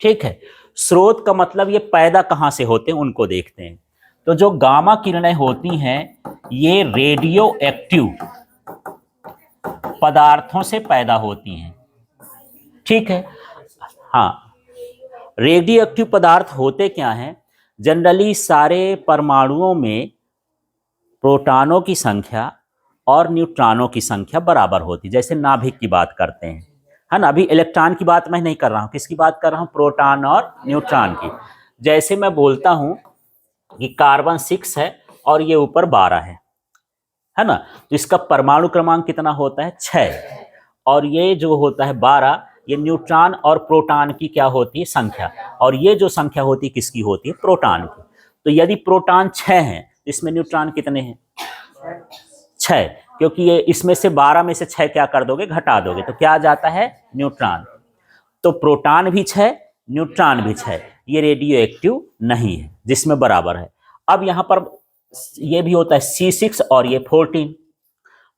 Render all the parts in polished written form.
ठीक है, स्रोत का मतलब ये पैदा कहाँ से होते हैं उनको देखते हैं। तो जो गामा किरणें होती हैं ये रेडियो एक्टिव पदार्थों से पैदा होती हैं। ठीक है, हाँ, रेडियो एक्टिव पदार्थ होते क्या हैं? जनरली सारे परमाणुओं में प्रोटॉनों की संख्या और न्यूट्रॉनों की संख्या बराबर होती है। जैसे नाभिक की बात करते हैं, है ना। अभी इलेक्ट्रॉन की बात मैं नहीं कर रहा हूँ, किसकी बात कर रहा हूँ? प्रोटॉन और न्यूट्रॉन की। जैसे मैं बोलता हूँ कि कार्बन 6 है और ये ऊपर 12 है ना, तो इसका परमाणु क्रमांक कितना होता है? 6। और ये जो होता है 12, ये न्यूट्रॉन और प्रोटॉन की क्या होती है? संख्या। और ये जो संख्या होती है किसकी होती है? प्रोटॉन की। तो यदि प्रोटॉन 6 हैं, इसमें न्यूट्रॉन कितने हैं? 6, क्योंकि ये इसमें से 12 में से 6 क्या कर दोगे? घटा दोगे, तो क्या आ जाता है? न्यूट्रॉन। तो प्रोटॉन भी 6, न्यूट्रॉन भी 6, ये रेडियो एक्टिव नहीं है, जिसमें बराबर है। अब यहां पर ये भी होता है C6 और ये 14,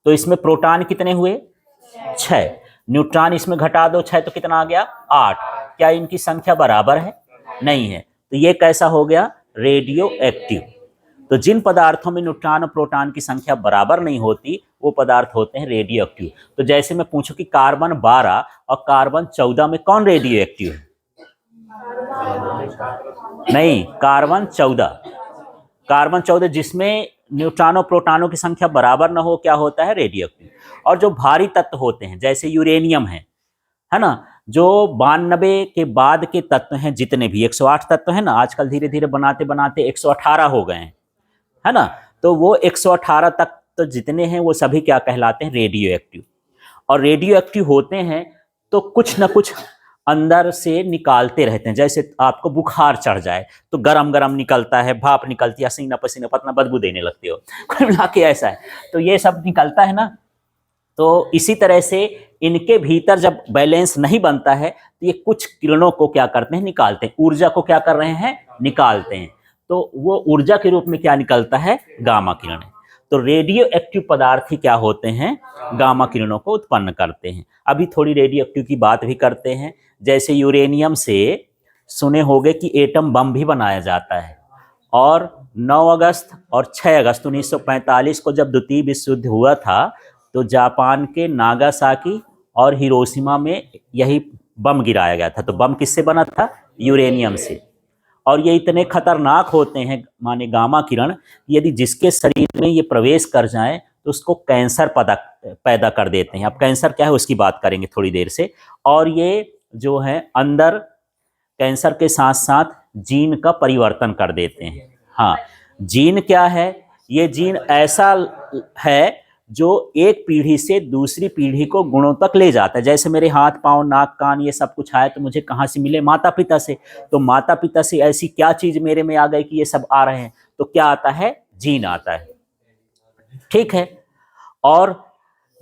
तो इसमें प्रोटॉन कितने हुए? 6, न्यूट्रॉन इसमें घटा दो 6 तो कितना आ गया? 8। क्या इनकी संख्या बराबर है? नहीं है। तो ये कैसा हो गया? Radio active. तो जिन पदार्थों में न्यूट्रॉन और प्रोटॉन की संख्या बराबर नहीं होती वो पदार्थ होते हैं रेडियो एक्टिव। तो जैसे मैं पूछूं कि कार्बन 12 और कार्बन 14 में कौन रेडियो एक्टिव है? नहीं, कार्बन 14। कार्बन 14 जिसमें न्यूट्रॉनों प्रोटॉनों की संख्या बराबर ना हो, क्या होता है? Radio active. और जो भारी तत्व होते हैं जैसे यूरेनियम है ना, जो 92 के बाद के तत्व हैं, जितने भी 108 तत्व हैं ना, आजकल धीरे धीरे बनाते बनाते 118 हो गए हैं, है ना। तो वो 118 तक तो जितने हैं वो सभी क्या कहलाते हैं? Radio active. और रेडियो एक्टिव होते हैं तो कुछ ना कुछ अंदर से निकालते रहते हैं। जैसे आपको बुखार चढ़ जाए तो गरम गरम निकलता है, भाप निकलती है, पसीना पसीना पतना बदबू देने लगती हो, कुल मिला के ऐसा है, तो ये सब निकलता है ना। तो इसी तरह से इनके भीतर जब बैलेंस नहीं बनता है तो ये कुछ किरणों को क्या करते हैं? निकालते हैं। ऊर्जा को क्या कर रहे हैं? निकालते हैं। तो वो ऊर्जा के रूप में क्या निकलता है? गामा किरणें। तो रेडियो एक्टिव पदार्थ ही क्या होते हैं? गामा किरणों को उत्पन्न करते हैं। अभी थोड़ी रेडियो एक्टिव की बात भी करते हैं। जैसे यूरेनियम से सुने होंगे कि एटम बम भी बनाया जाता है। और 9 अगस्त और 6 अगस्त 1945 को जब द्वितीय विश्व युद्ध हुआ था तो जापान के नागासाकी और हिरोशिमा में यही बम गिराया गया था। तो बम किससे बना था? यूरेनियम से। और ये इतने खतरनाक होते हैं माने गामा किरण, यदि जिसके शरीर में ये प्रवेश कर जाएं तो उसको कैंसर पैदा कर देते हैं। अब कैंसर क्या है उसकी बात करेंगे थोड़ी देर से। और ये जो है अंदर कैंसर के साथ साथ जीन का परिवर्तन कर देते हैं। हाँ, जीन क्या है? ये जीन ऐसा है जो एक पीढ़ी से दूसरी पीढ़ी को गुणों तक ले जाता है। जैसे मेरे हाथ पांव नाक कान ये सब कुछ आए तो मुझे कहाँ से मिले? माता पिता से। तो माता पिता से ऐसी क्या चीज मेरे में आ गई कि ये सब आ रहे हैं? तो क्या आता है? जीन आता है। ठीक है, और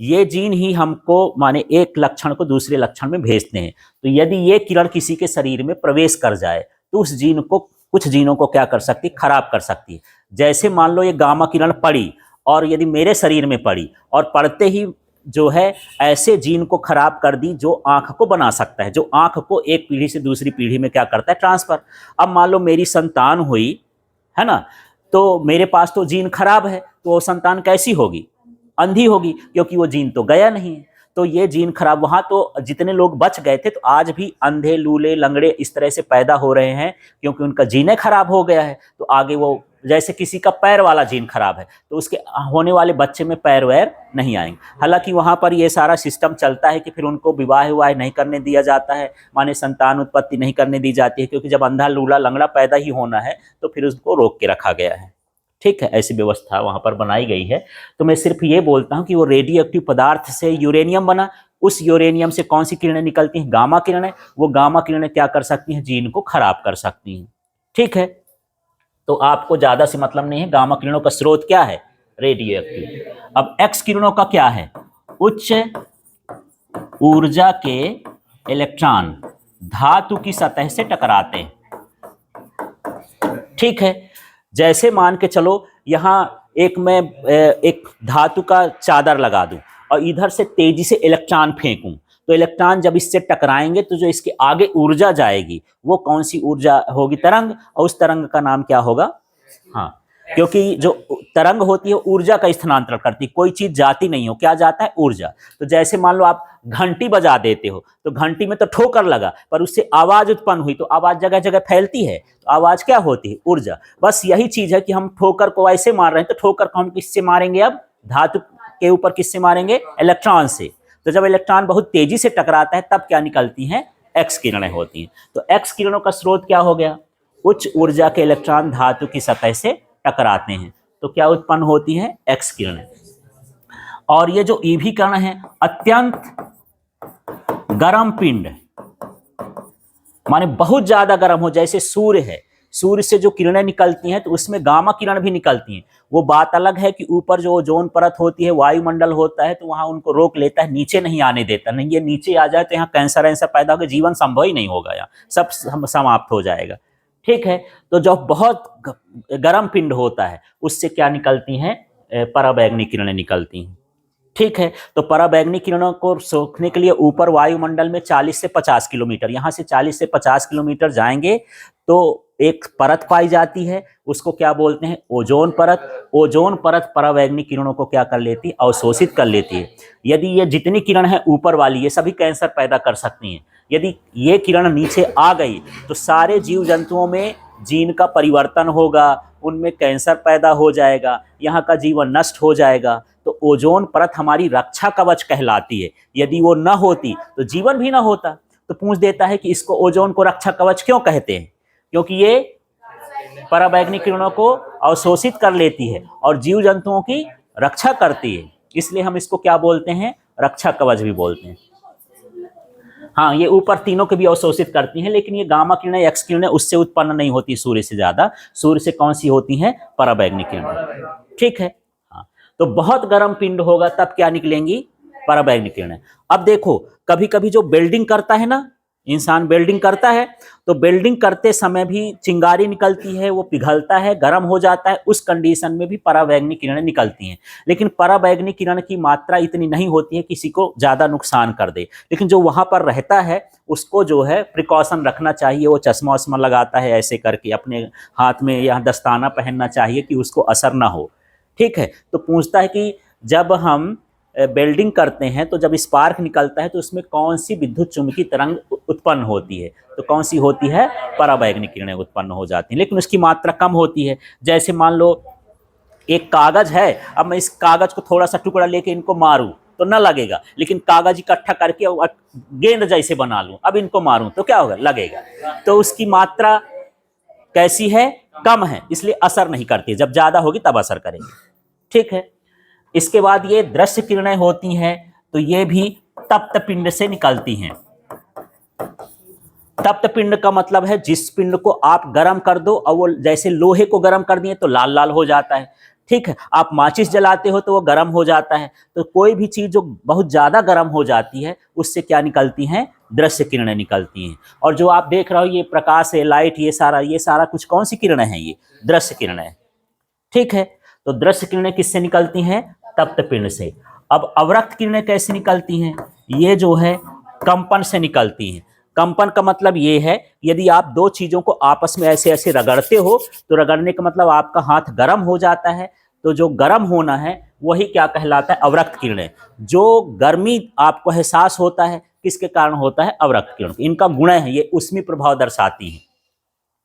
ये जीन ही हमको माने एक लक्षण को दूसरे लक्षण में भेजते हैं। तो यदि ये किरण किसी के शरीर में प्रवेश कर जाए तो उस जीन को, कुछ जीनों को क्या कर सकती है? खराब कर सकती है। जैसे मान लो ये गामा किरण पड़ी और यदि मेरे शरीर में पड़ी और पड़ते ही जो है ऐसे जीन को खराब कर दी जो आंख को बना सकता है, जो आंख को एक पीढ़ी से दूसरी पीढ़ी में क्या करता है? ट्रांसफर। अब मान लो मेरी संतान हुई, है ना, तो मेरे पास तो जीन खराब है, तो वो संतान कैसी होगी? अंधी होगी, क्योंकि वो जीन तो गया नहीं है। तो ये जीन खराब, वहां तो जितने लोग बच गए थे तो आज भी अंधे लूले लंगड़े इस तरह से पैदा हो रहे हैं क्योंकि उनका जीने खराब हो गया है। तो आगे वो, जैसे किसी का पैर वाला जीन खराब है तो उसके होने वाले बच्चे में पैर वैर नहीं आएंगे। हालांकि वहां पर ये सारा सिस्टम चलता है कि फिर उनको विवाह विवाह नहीं करने दिया जाता है, माने संतान उत्पत्ति नहीं करने दी जाती है, क्योंकि जब अंधा लूला लंगड़ा पैदा ही होना है तो फिर उसको रोक के रखा गया है। ठीक है, ऐसी व्यवस्था वहां पर बनाई गई है। तो मैं सिर्फ ये बोलता हूं कि वो रेडियो एक्टिव पदार्थ से यूरेनियम बना, उस यूरेनियम से कौन सी किरणें निकलती हैं? गामा किरणें। वो गामा किरणें क्या कर सकती हैं? जीन को खराब कर सकती हैं। ठीक है, तो आपको ज्यादा से मतलब नहीं है। गामा किरणों का स्रोत क्या है? Radio active. अब एक्स किरणों का क्या है? उच्च ऊर्जा के इलेक्ट्रॉन धातु की सतह से टकराते हैं। ठीक है, जैसे मान के चलो यहां मैं एक धातु का चादर लगा दूं और इधर से तेजी से इलेक्ट्रॉन फेंकूं तो इलेक्ट्रॉन जब इससे टकराएंगे तो जो इसके आगे ऊर्जा जाएगी वो कौन सी ऊर्जा होगी? तरंग। और उस तरंग का नाम क्या होगा? हाँ, क्योंकि जो तरंग होती है ऊर्जा का स्थानांतरण करती है, कोई चीज जाती नहीं हो, क्या जाता है? ऊर्जा। तो जैसे मान लो आप घंटी बजा देते हो तो घंटी में तो ठोकर लगा पर उससे आवाज उत्पन्न हुई, तो आवाज जगह जगह फैलती है, तो आवाज क्या होती है? ऊर्जा। बस यही चीज है कि हम ठोकर को ऐसे मार रहे हैं, तो ठोकर को हम किससे मारेंगे? अब धातु के ऊपर किससे मारेंगे? इलेक्ट्रॉन से। तो जब इलेक्ट्रॉन बहुत तेजी से टकराता है तब क्या निकलती हैं? एक्स किरणें होती हैं। तो एक्स किरणों का स्रोत क्या हो गया? उच्च ऊर्जा के इलेक्ट्रॉन धातु की सतह से टकराते हैं तो क्या उत्पन्न होती हैं? एक्स किरणें। और ये जो ईवी कण है, अत्यंत गर्म पिंड, माने बहुत ज्यादा गर्म हो, जैसे सूर्य है, सूर्य से जो किरणें निकलती हैं तो उसमें गामा किरण भी निकलती हैं। वो बात अलग है कि ऊपर जो ओजोन परत होती है, वायुमंडल होता है, तो वहां उनको रोक लेता है, नीचे नहीं आने देता। नहीं, ये नीचे आ जाए तो यहाँ कैंसर ऐसा पैदा होगा, जीवन संभव ही नहीं होगा, यहाँ सब समाप्त हो जाएगा। ठीक है, तो जो बहुत गर्म पिंड होता है उससे क्या निकलती हैं? पराबैंगनी किरणें निकलती हैं। ठीक है, तो पराबैंगनी किरणों को सोखने के लिए ऊपर वायुमंडल में 40 से 50 किलोमीटर, यहाँ से 40 से 50 किलोमीटर जाएंगे तो एक परत पाई जाती है, उसको क्या बोलते हैं? ओजोन परत। ओजोन परत पराबैंगनी किरणों को क्या कर लेती है? अवशोषित कर लेती है। यदि ये जितनी किरण है ऊपर वाली, ये सभी कैंसर पैदा कर सकती हैं। यदि ये किरण नीचे आ गई तो सारे जीव जंतुओं में जीन का परिवर्तन होगा, उनमें कैंसर पैदा हो जाएगा, यहाँ का जीवन नष्ट हो जाएगा। तो ओजोन परत हमारी रक्षा कवच कहलाती है, यदि वो न होती तो जीवन भी ना होता। तो पूछ देता है कि इसको ओजोन को रक्षा कवच क्यों कहते हैं? क्योंकि ये पराबैंगनी किरणों को अवशोषित कर लेती है और जीव जंतुओं की रक्षा करती है, इसलिए हम इसको क्या बोलते हैं? रक्षा कवच भी बोलते हैं। हाँ, ये ऊपर तीनों के भी अवशोषित करती हैं, लेकिन ये गामा किरणें, एक्स किरणें उससे उत्पन्न नहीं होती सूर्य से ज्यादा। सूर्य से कौन सी होती हैं? पराबैंगनी किरणें। ठीक है, हाँ, तो बहुत गर्म पिंड होगा तब क्या निकलेंगी? पराबैंगनी किरणें। अब देखो, कभी कभी जो वेल्डिंग करता है ना, इंसान वेल्डिंग करता है तो वेल्डिंग करते समय भी चिंगारी निकलती है, वो पिघलता है, गर्म हो जाता है, उस कंडीशन में भी पराबैंगनी किरणें निकलती हैं। लेकिन पराबैंगनी किरण की मात्रा इतनी नहीं होती है किसी को ज़्यादा नुकसान कर दे, लेकिन जो वहाँ पर रहता है उसको जो है प्रिकॉशन रखना चाहिए। वो चश्मा वश्मा लगाता है ऐसे करके, अपने हाथ में या दस्ताना पहनना चाहिए कि उसको असर ना हो। ठीक है, तो पूछता है कि जब हम वेल्डिंग करते हैं तो जब स्पार्क निकलता है तो उसमें कौन सी विद्युत चुम्बकीय तरंग उत्पन्न होती है? तो कौन सी होती है? पराबैंगनी किरणें उत्पन्न हो जाती हैं, लेकिन उसकी मात्रा कम होती है। जैसे मान लो एक कागज है, अब मैं इस कागज को थोड़ा सा टुकड़ा लेके इनको मारूं तो न लगेगा, लेकिन कागज इकट्ठा करके गेंद जैसे बना लूं, अब इनको मारूं तो क्या होगा? लगेगा। तो उसकी मात्रा कैसी है? कम है, इसलिए असर नहीं करती, जब ज्यादा होगी तब असर करेगी। ठीक है, इसके बाद ये दृश्य किरणें होती हैं, तो ये भी तप्त पिंड से निकलती हैं। तप्त पिंड का मतलब है जिस पिंड को आप गर्म कर दो और वो जैसे लोहे को गर्म कर दिए तो लाल लाल हो जाता है। ठीक है, आप माचिस जलाते हो तो वो गर्म हो जाता है। तो कोई भी चीज जो बहुत ज्यादा गर्म हो जाती है उससे क्या निकलती हैं? दृश्य किरणें निकलती हैं। और जो आप देख रहे हो ये प्रकाश है, लाइट, ये सारा कुछ कौन सी किरणें हैं? ये दृश्य किरणें। ठीक है, तो दृश्य किरणें किससे निकलती हैं? तप्त पिंड से। अब अवरक्त किरणें कैसे निकलती हैं? ये जो है कंपन से निकलती हैं। कंपन का मतलब ये है, यदि आप दो चीजों को आपस में ऐसे ऐसे रगड़ते हो तो रगड़ने का मतलब आपका हाथ गर्म हो जाता है, तो जो गर्म होना है वही क्या कहलाता है? अवरक्त किरणें। जो गर्मी आपको एहसास होता है किसके कारण होता है? अवरक्त किरण। इनका गुण है, ये उष्मी प्रभाव दर्शाती हैं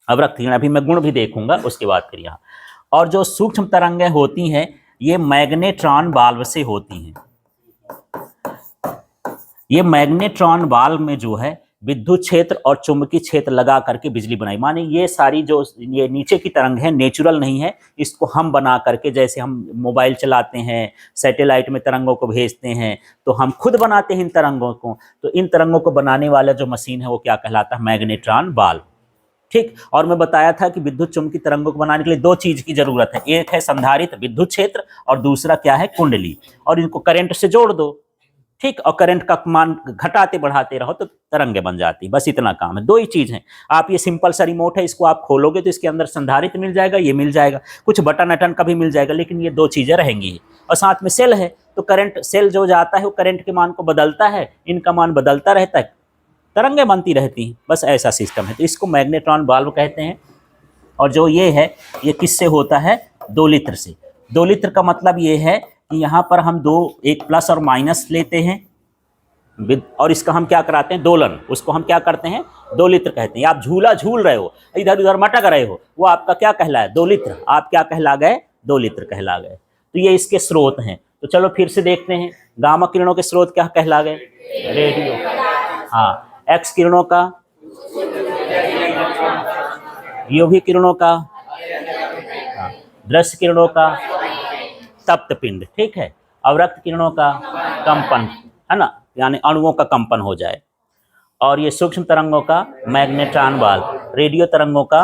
अवरक्त किरण। अभी मैं गुण भी देखूंगा उसके बाद फिर यहाँ। और जो सूक्ष्म तरंगें होती हैं ये मैग्नेट्रॉन बाल्ब से होती हैं। ये मैग्नेट्रॉन बाल्ब में जो है विद्युत क्षेत्र और चुंबकीय क्षेत्र लगा करके बिजली बनाई। माने ये सारी जो ये नीचे की तरंग है नेचुरल नहीं है, इसको हम बना करके, जैसे हम मोबाइल चलाते हैं, सैटेलाइट में तरंगों को भेजते हैं, तो हम खुद बनाते हैं इन तरंगों को। तो इन तरंगों को बनाने वाला जो मशीन है वो क्या कहलाता है? मैग्नेट्रॉन बाल्ब। ठीक, और मैं बताया था कि विद्युत चुम्बकीय तरंगों को बनाने के लिए दो चीज की जरूरत है, एक है संधारित्र विद्युत क्षेत्र और दूसरा क्या है? कुंडली। और इनको करंट से जोड़ दो, ठीक, और करंट का मान घटाते बढ़ाते रहो तो तरंगे बन जाती, बस इतना काम है। दो ही चीज है। आप ये सिंपल सा रिमोट है, इसको आप खोलोगे तो इसके अंदर संधारित्र मिल जाएगा, ये मिल जाएगा, कुछ बटन अटन का भी मिल जाएगा, लेकिन ये दो चीजें रहेंगी। और साथ में सेल है, तो करंट सेल जो जाता है वो करंट के मान को बदलता है, इनका मान बदलता रहता है, तरंगे बनती रहती हैं, बस ऐसा सिस्टम है। तो इसको मैग्नेट्रॉन वाल्व कहते हैं। और जो ये है, ये किससे होता है? दोलित्र से। दोलित्र का मतलब ये है कि यहाँ पर हम दो, एक प्लस और माइनस लेते हैं, और इसका हम क्या कराते हैं? दोलन। उसको हम क्या करते हैं? दोलित्र कहते हैं। आप झूला झूल रहे हो, इधर उधर मटक रहे हो, वो आपका क्या कहलाए? दोलित्र। आप क्या कहला गए? दोलित्र कहला गए। तो ये इसके स्रोत हैं। तो चलो फिर से देखते हैं, गामा किरणों के स्रोत क्या कहला गए? रेडियो। हाँ, एक्स किरणों का, यूवी किरणों का, दृश्य किरणों का तप्त पिंड, ठीक है, अवरक्त किरणों का कंपन, है ना, यानी अणुओं का कंपन हो जाए। और ये सूक्ष्म तरंगों का मैग्नेट्रॉन वाल्व, रेडियो तरंगों का